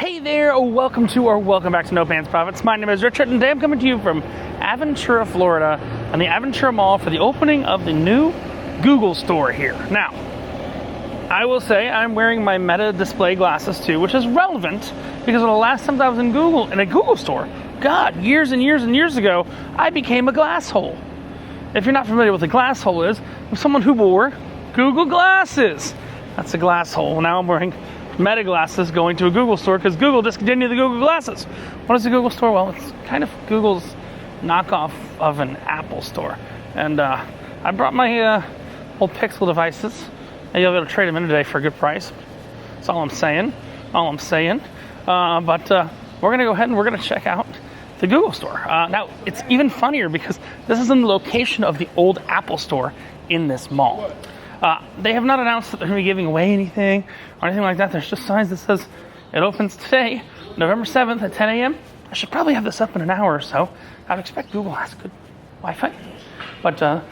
Hey there, welcome back to No Pants Profits. My name is Richard, and today I'm coming to you from Aventura, Florida, and the Aventura Mall for the opening of the new Google store here. Now, I will say I'm wearing my Meta display glasses too, which is relevant because the last time I was in a Google store, God, years and years and years ago, I became a glass hole. If you're not familiar with what a glass hole is, I'm someone who wore Google glasses. That's a glass hole. Now I'm wearing Meta glasses going to a Google store because Google discontinued the Google glasses. What is a Google store? Well, it's kind of Google's knockoff of an Apple store. And I brought my old Pixel devices, and you'll be able to trade them in today for a good price. That's all I'm saying. But we're going to go ahead and we're going to check out the Google store. Now, it's even funnier because this is in the location of the old Apple store in this mall. They have not announced that they're going to be giving away anything or anything like that. There's just signs that says it opens today, November 7th at 10 a.m. I should probably have this up in an hour or so. I would expect Google has good Wi-Fi. But the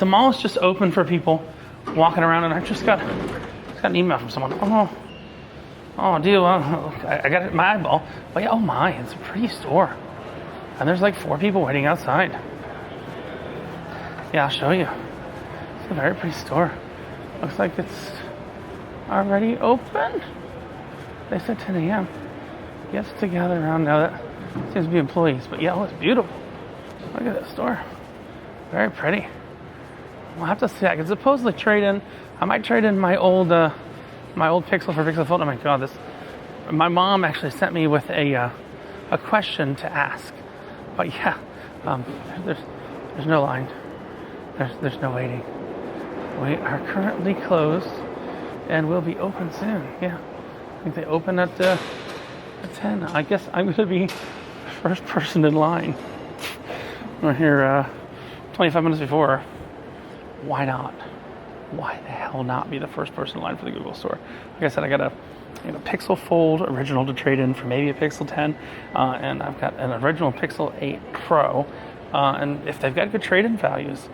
mall is just open for people walking around, and I just got an email from someone. Oh, deal. I got it in my eyeball. But yeah, oh my, it's a pretty store. And there's like 4 people waiting outside. Yeah, I'll show you. A very pretty store. Looks like it's already open. They said 10 a.m. Yes, to gather around now. That seems to be employees, but yeah, it's beautiful. Look at that store. Very pretty. We'll have to see. I could supposedly trade in. I might trade in my old Pixel for Pixel Fold. Oh my God, my mom actually sent me with a question to ask. But yeah, there's no line. There's no waiting. We are currently closed and will be open soon. Yeah, I think they open at 10. I guess I'm going to be the first person in line. We're here 25 minutes before. Why not? Why the hell not be the first person in line for the Google store? Like I said, I got a Pixel Fold original to trade in for maybe a Pixel 10, and I've got an original Pixel 8 Pro. And if they've got good trade-in values,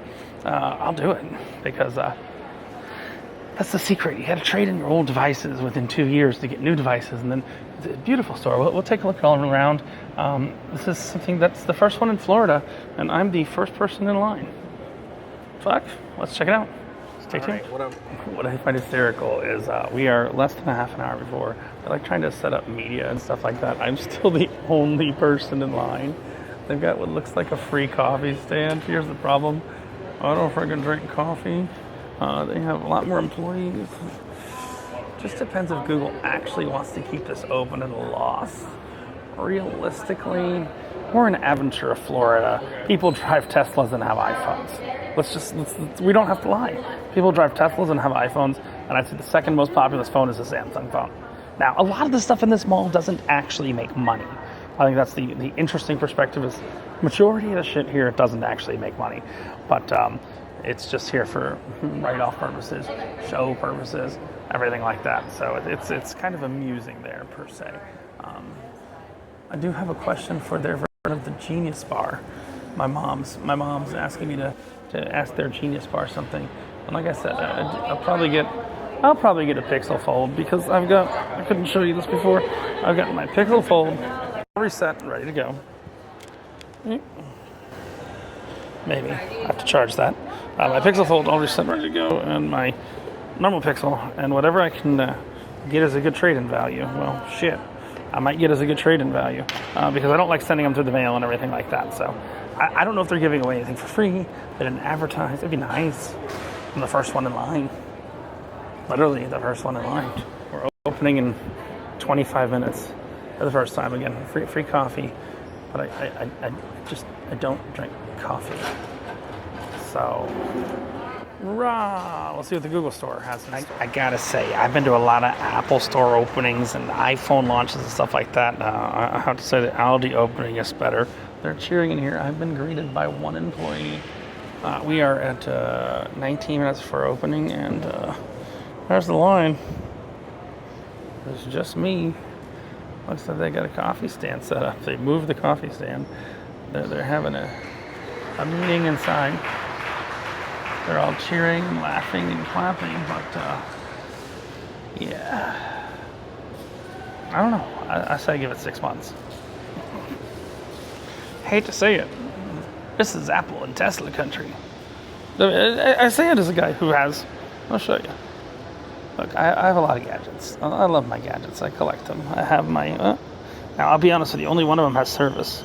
I'll do it because that's the secret. You got to trade in your old devices within 2 years to get new devices, and then it's a beautiful store. We'll take a look all around. This is something that's the first one in Florida, and I'm the first person in line. Fuck, let's check it out. Stay tuned. Right, what I find hysterical is we are less than a half an hour before. They're like trying to set up media and stuff like that. I'm still the only person in line. They've got what looks like a free coffee stand. Here's the problem. I don't freaking drink coffee. They have a lot more employees. Just depends if Google actually wants to keep this open at a loss. Realistically, we're in Aventura, Florida. People drive Teslas and have iPhones. We don't have to lie. People drive Teslas and have iPhones, and I'd say the second most popular phone is a Samsung phone. Now, a lot of the stuff in this mall doesn't actually make money. I think that's the interesting perspective is majority of the shit here doesn't actually make money. But it's just here for write-off purposes, show purposes, everything like that. So it's kind of amusing there per se. I do have a question for their version of the Genius Bar. My mom's asking me to ask their Genius Bar something. And like I said, I'll probably get a Pixel Fold because I couldn't show you this before. I've got my Pixel Fold reset and ready to go. Maybe I have to charge that. My Pixel Fold all reset, ready to go, and my normal Pixel, and whatever I can get as a good trade-in value. Well, shit, I might get as a good trade-in value because I don't like sending them through the mail and everything like that. So I don't know if they're giving away anything for free. They didn't advertise. It'd be nice. I'm the first one in line. Literally the first one in line. We're opening in 25 minutes. For the first time again, free coffee, but I don't drink coffee. So, let's see what the Google store has. I gotta say, I've been to a lot of Apple store openings and iPhone launches and stuff like that. I have to say the Aldi opening is better. They're cheering in here. I've been greeted by one employee. We are at 19 minutes for opening, and there's the line. It's just me. Looks like they got a coffee stand set up. They moved the coffee stand. They're having a meeting inside. They're all cheering and laughing and clapping, but yeah. I don't know. I say give it 6 months. Hate to say it. This is Apple and Tesla country. I say it as a guy who has. I'll show you. Look, I have a lot of gadgets. I love my gadgets. I collect them. I have my. Now I'll be honest with you. Only one of them has service,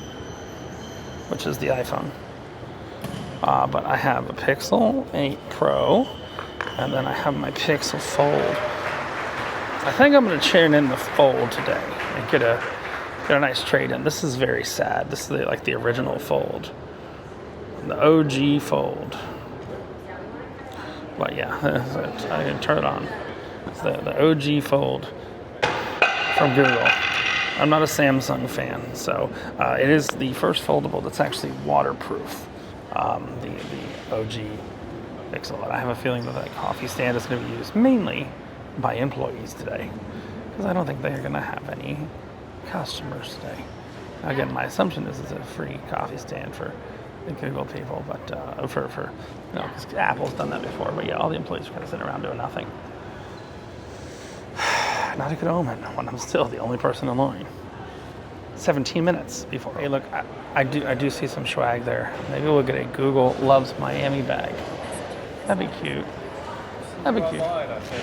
which is the iPhone. But I have a Pixel 8 Pro, and then I have my Pixel Fold. I think I'm going to trade in the Fold today and get a nice trade in. This is very sad. This is the original Fold, the OG Fold. But yeah, I can turn it on. It's the OG Fold from Google. I'm not a Samsung fan, so it is the first foldable that's actually waterproof. The OG Pixel. And I have a feeling that coffee stand is going to be used mainly by employees today, because I don't think they're going to have any customers today. Again, my assumption is it's a free coffee stand for the Google people, but because Apple's done that before. But yeah, all the employees are kind of sitting around doing nothing. Not a good omen when I'm still the only person in line. 17 minutes before. Hey, look, I do see some swag there. Maybe we'll get a Google Loves Miami bag. That'd be cute. That'd be cute.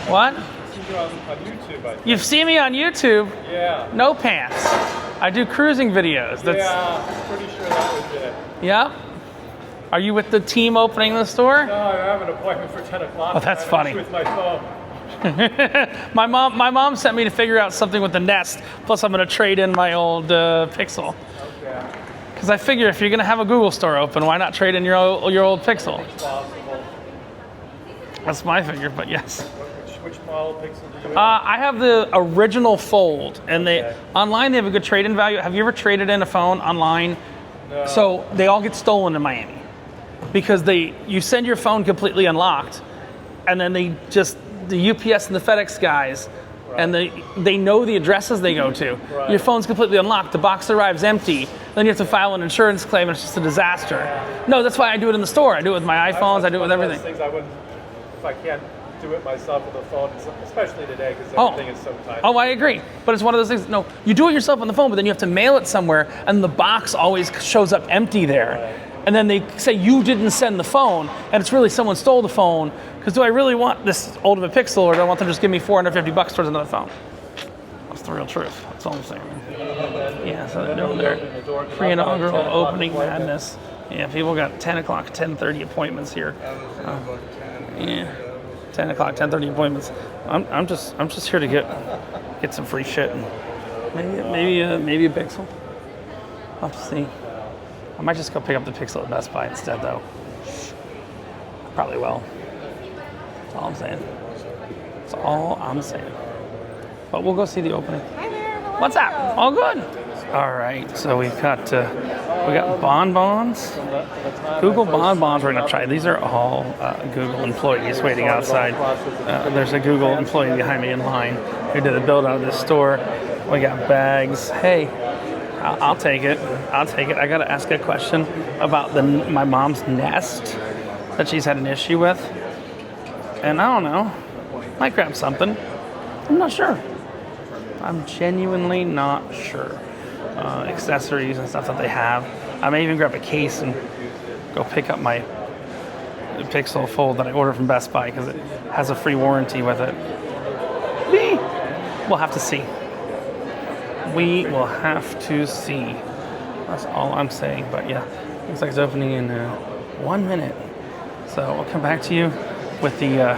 What? On YouTube, You've seen me on YouTube? Yeah. No pants. I do cruising videos. Yeah, I'm pretty sure that was it. Yeah? Are you with the team opening the store? No, I have an appointment for 10 o'clock. Oh, that's funny. With my phone. my mom sent me to figure out something with the Nest. Plus, I'm going to trade in my old Pixel. Okay. Because I figure if you're going to have a Google store open, why not trade in your old Pixel? That's my figure, but yes. Which model Pixel do you have? I have the original Fold, and online they have a good trade-in value. Have you ever traded in a phone online? No. So they all get stolen in Miami because you send your phone completely unlocked, and then the UPS and the FedEx guys, right. And they know the addresses they go to. Right. Your phone's completely unlocked. The box arrives empty. Then you have to file an insurance claim, and it's just a disaster. No, that's why I do it in the store. I do it with my iPhones. I do it with everything. Things I wouldn't, if I can't do it myself with the phone, especially today because everything is so tight. Oh, I agree. But it's one of those things. No, you do it yourself on the phone, but then you have to mail it somewhere, and the box always shows up empty there. Right. And then they say you didn't send the phone, and it's really someone stole the phone. Because do I really want this old of a Pixel, or do I want them to just give me $450 towards another phone? That's the real truth. That's all I'm saying. Yeah, so they're doing their pre-inaugural opening madness. Yeah, people got 10 o'clock, 10:30 appointments here. Yeah, 10 o'clock, 10:30 appointments. I'm just here to get some free shit. And maybe a Pixel. I'll have to see. I might just go pick up the Pixel at Best Buy instead, though. Probably will. That's all I'm saying. That's all I'm saying. But we'll go see the opening. Hi there. How are What's up? you? All good. All right. So we got bonbons. Google bonbons. We're gonna try. These are all Google employees waiting outside. There's a Google employee behind me in line who did a build out of this store. We got bags. Hey. I'll take it. I got to ask a question about my mom's Nest that she's had an issue with. And I don't know. Might grab something. I'm not sure. I'm genuinely not sure. Accessories and stuff that they have. I may even grab a case and go pick up my Pixel Fold that I ordered from Best Buy because it has a free warranty with it. We'll have to see. We will have to see. That's all I'm saying. But yeah, looks like it's opening in 1 minute. So I'll come back to you with the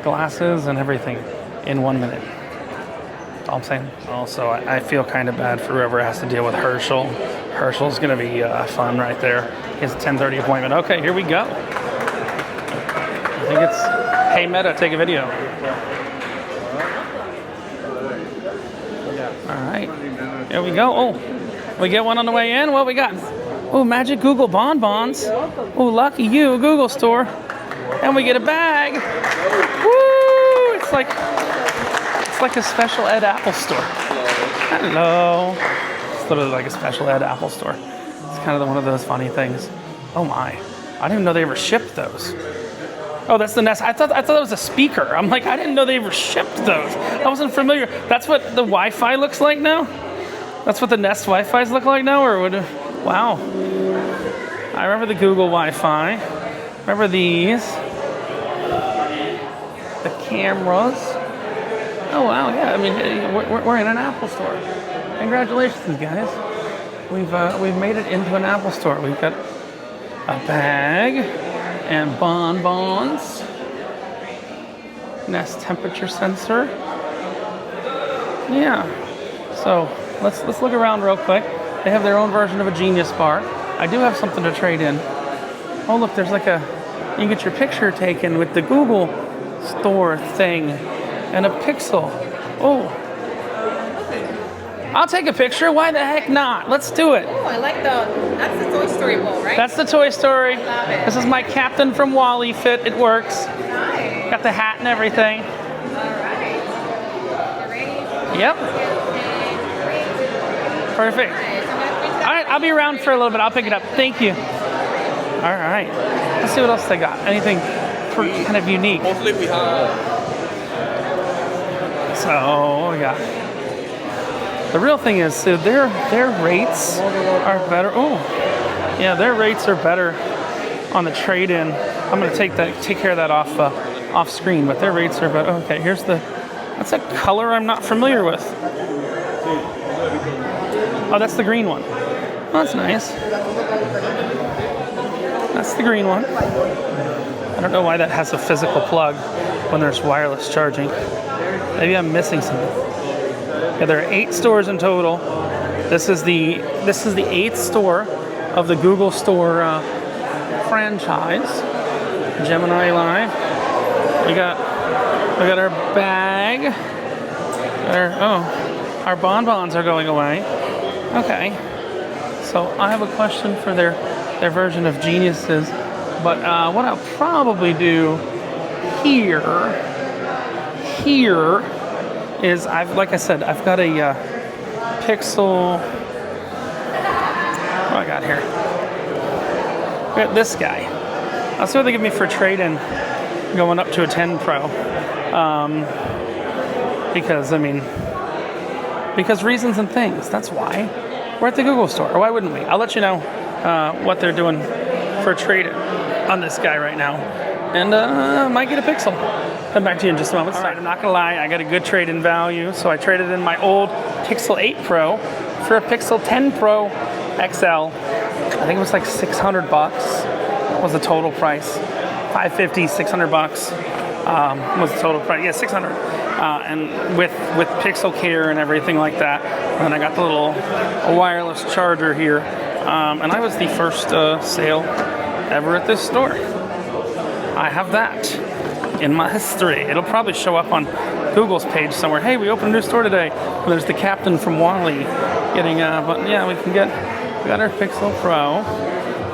glasses and everything in 1 minute. That's all I'm saying. Also, I feel kind of bad for whoever has to deal with Herschel. Herschel's going to be fun right there. His 10:30 appointment. Okay, here we go. I think it's, hey Meta, take a video. All right, here we go. Oh, we get one on the way in. What we got? Oh, magic Google bonbons. Oh, lucky you, Google store. And we get a bag. Woo! It's like a special ed Apple store. Hello. It's literally like a special ed Apple store. It's kind of one of those funny things. Oh my, I didn't even know they ever shipped those. Oh, that's the Nest. I thought that was a speaker. I'm like, I didn't know they ever shipped those. I wasn't familiar. That's what the Wi-Fi looks like now? That's what the Nest Wi-Fi's look like now, or would? Wow. I remember the Google Wi-Fi. Remember these? The cameras. Oh wow, yeah. I mean, we're in an Apple store. Congratulations, guys. We've made it into an Apple store. We've got a bag and bonbons. Nest temperature sensor. Yeah. So let's look around real quick. They have their own version of a Genius bar. I do have something to trade in. Oh look, there's like you can get your picture taken with the Google Store thing and a Pixel. Oh. I'll take a picture. Why the heck not? Let's do it. Oh, I like that's the Toy Story bowl, right? That's the Toy Story. I love it. This is my Captain from Wall-E fit. It works. Nice. Got the hat and everything. All right. You ready? Yep. Okay, Perfect. great. So I'm gonna print that All right, I'll be around for a little bit. I'll pick it up. Thank you. All right. Let's see what else they got. Anything kind of unique. Mostly we have. So, yeah. The real thing is, so their rates are better. Oh, yeah, their rates are better on the trade-in. I'm gonna take care of that off screen, but their rates are better. Okay, that's a color I'm not familiar with. Oh, that's the green one. Oh, that's nice. That's the green one. I don't know why that has a physical plug when there's wireless charging. Maybe I'm missing something. Yeah, there are 8 stores in total. This is the 8th store of the Google Store franchise. Gemini Live. We got our bag. Our bonbons are going away. Okay. So I have a question for their version of Geniuses, but what I'll probably do here is like I said, I've got a Pixel. What do I got here? We got this guy. I'll see what they give me for trade-in going up to a 10 Pro. Because reasons and things. That's why. We're at the Google store. Or why wouldn't we? I'll let you know what they're doing for trade-in on this guy right now. And might get a Pixel. Come back to you in just a moment. All right, I'm not gonna lie, I got a good trade-in value, so I traded in my old Pixel 8 Pro for a Pixel 10 Pro XL. I think it was like $600 was the total price. $550, $600 was the total price. Yeah, $600. And with Pixel Care and everything like that. And I got the little wireless charger here. And I was the first sale ever at this store. I have that in my history. It'll probably show up on Google's page somewhere. Hey, we opened a new store today. And there's the Captain from Wall-E getting, but yeah, we got our Pixel Pro.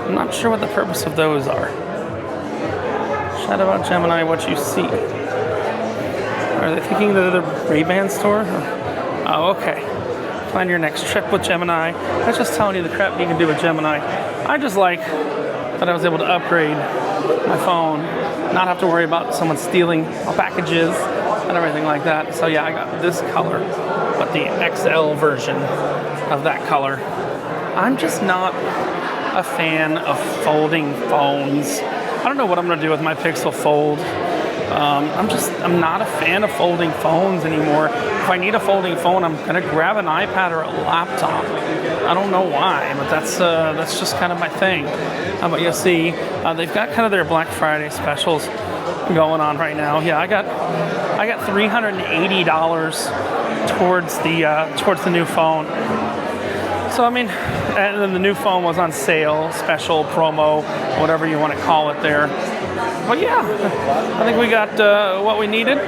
I'm not sure what the purpose of those are. Chat about Gemini, what you see. Are they thinking they're the Ray-Ban store? Oh, okay. Plan your next trip with Gemini. I was just telling you the crap you can do with Gemini. I just like that I was able to upgrade my phone, not have to worry about someone stealing my packages and everything like that. So yeah, I got this color, but the XL version of that color. I'm just not a fan of folding phones. I don't know what I'm gonna do with my Pixel Fold. I'm not a fan of folding phones anymore. If I need a folding phone, I'm gonna grab an iPad or a laptop. I don't know why, but that's just kind of my thing. But you'll see, they've got kind of their Black Friday specials going on right now. Yeah, I got $380 towards the new phone. So I mean, and then the new phone was on sale, special, promo, whatever you want to call it there. But yeah, I think we got what we needed.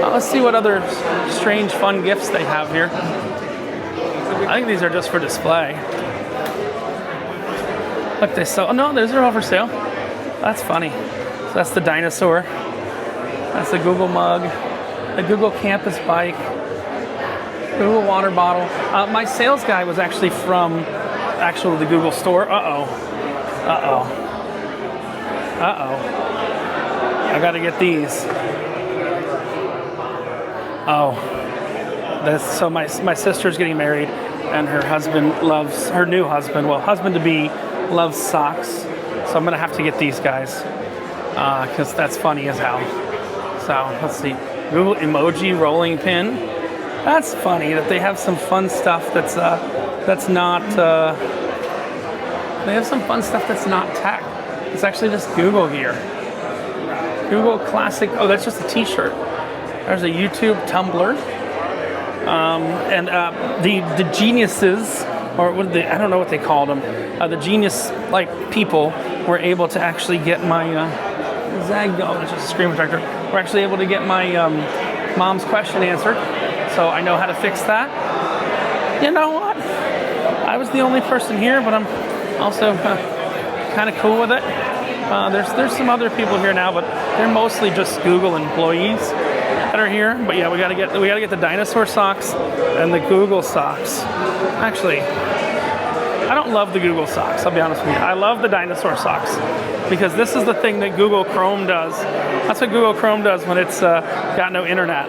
Let's see what other strange, fun gifts they have here. I think these are just for display. Look, they sell. Oh no, those are all for sale. That's funny. So that's the dinosaur. That's the Google mug. The Google Campus bike. Google water bottle. My sales guy was actually from the Google store. Uh-oh. I gotta get these. So my sister's getting married, and her husband loves, her new husband, well, husband-to-be loves socks. So I'm gonna have to get these guys because that's funny as hell. So let's see, Google emoji rolling pin. That's funny that they have some fun stuff that's not. They have some fun stuff that's not tech. It's actually just Google gear. Google Classic. Oh, that's just a T-shirt. There's a YouTube, Tumblr, and the geniuses, or what they, I don't know what they called them. The genius people were able to actually get my Zago, which is a screen protector. We're actually able to get my mom's question answered, so I know how to fix that. You know what? I was the only person here, but I'm also kind of cool with it. There's some other people here now, but they're mostly just Google employees that are here. But yeah, we gotta get the dinosaur socks and the Google socks. Actually, I don't love the Google socks, I'll be honest with you. I love the dinosaur socks because this is the thing that Google Chrome does. That's what Google Chrome does when it's got no internet.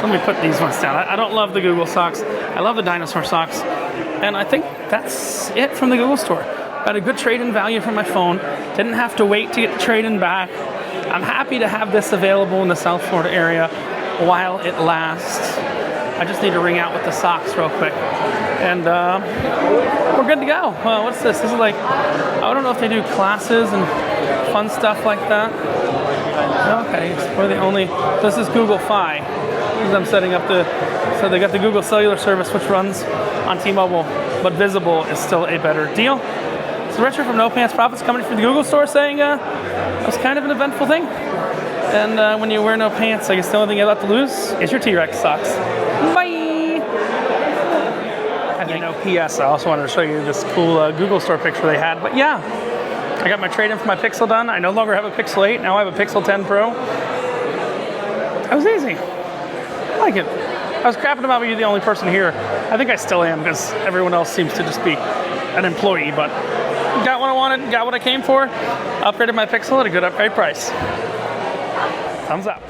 So let me put these ones down. I don't love the Google socks. I love the dinosaur socks. And I think that's it from the Google store. Got a good trade-in value for my phone. Didn't have to wait to get the trade-in back. I'm happy to have this available in the South Florida area while it lasts. I just need to ring out with the socks real quick. And we're good to go. What's this? This is like, I don't know if they do classes and fun stuff like that. Okay, we're the only, this is Google Fi. I'm setting up so they got the Google Cellular service, which runs on T-Mobile, but Visible is still a better deal. So Richard from No Pants Profits coming from the Google store saying it was kind of an eventful thing. And when you wear no pants, I guess the only thing you have left to lose is your T-Rex socks. Bye! And P.S. I also wanted to show you this cool Google store picture they had. But yeah, I got my trade-in for my Pixel done. I no longer have a Pixel 8. Now I have a Pixel 10 Pro. That was easy. I like it. I was crapping about being the only person here. I think I still am because everyone else seems to just be an employee. But got what I wanted, got what I came for. Upgraded my Pixel at a good upgrade price. Thumbs up.